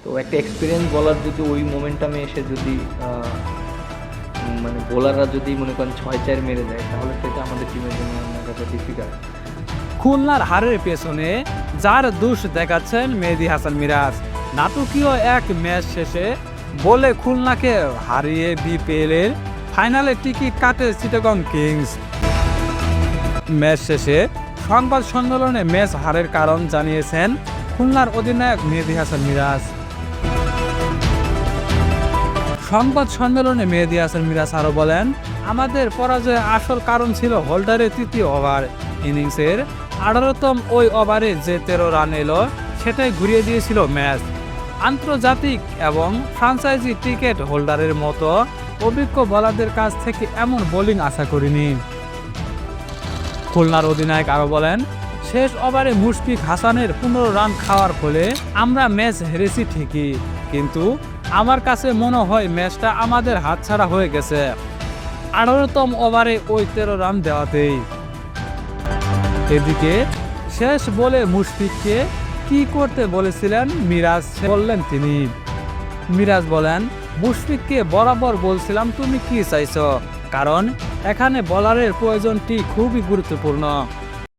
তো একটা এক্সপিরিয়েন্স বলার যদি ওই মোমেন্টামে এসে যদি মানে বোলাররা যদি মনে করেন 6-4 মেরে দেয় তাহলে সেটা আমাদের টিমের জন্য অনেক একটা ডিফিকাল্ট। খুলনার হারের পেছনে যার দোষ দেখাচ্ছেন মেহেদী হাসান মিরাজ। নাটকীয় এক ম্যাচ শেষে বলে খুলনাকে হারিয়ে বিপিএলের ফাইনালে টিকিট কাটে চিটাগং কিংস। ম্যাচ শেষে সংবাদ সম্মেলনে ম্যাচ হারের কারণ জানিয়েছেন খুলনার অধিনায়ক মেহেদী হাসান মিরাজ। সংবাদ সম্মেলনে মেহেদী হাসান মিরাজ আরও বলেন, আমাদের পরাজয়ের আসল কারণ ছিল হোল্ডারের তৃতীয় ওভার ইনিংসের 18তম ওই ওভারে যে 13 রান এলো সেটাই ঘুরিয়ে দিয়েছিল ম্যাচ। আন্তর্জাতিক এবং ফ্রাঞ্চাইজি টিকিট হোল্ডারের মতো অভিজ্ঞ বোলারদের কাছ থেকে এমন বোলিং আশা করিনি। খুলনার অধিনায়ক আরও বলেন, শেষ ওভারে মুশফিক হাসানের 15 রান খাওয়ার ফলে আমরা ম্যাচ হেরেছি ঠিকই, কিন্তু আমার কাছে মনে হয় ম্যাচটা আমাদের হাতছাড়া হয়ে গেছে 18তম ওভারে ওই 13 রান দেওয়াতেই। এদিকে শেষ বলে মুশফিককে কি করতে বলেছিলেন মিরাজ বললেন তিনি। মিরাজ বলেন, মুশফিককে বরাবর বলছিলাম তুমি কি চাইছো, কারণ এখানে বোলারের প্রয়োজনটি খুবই গুরুত্বপূর্ণ।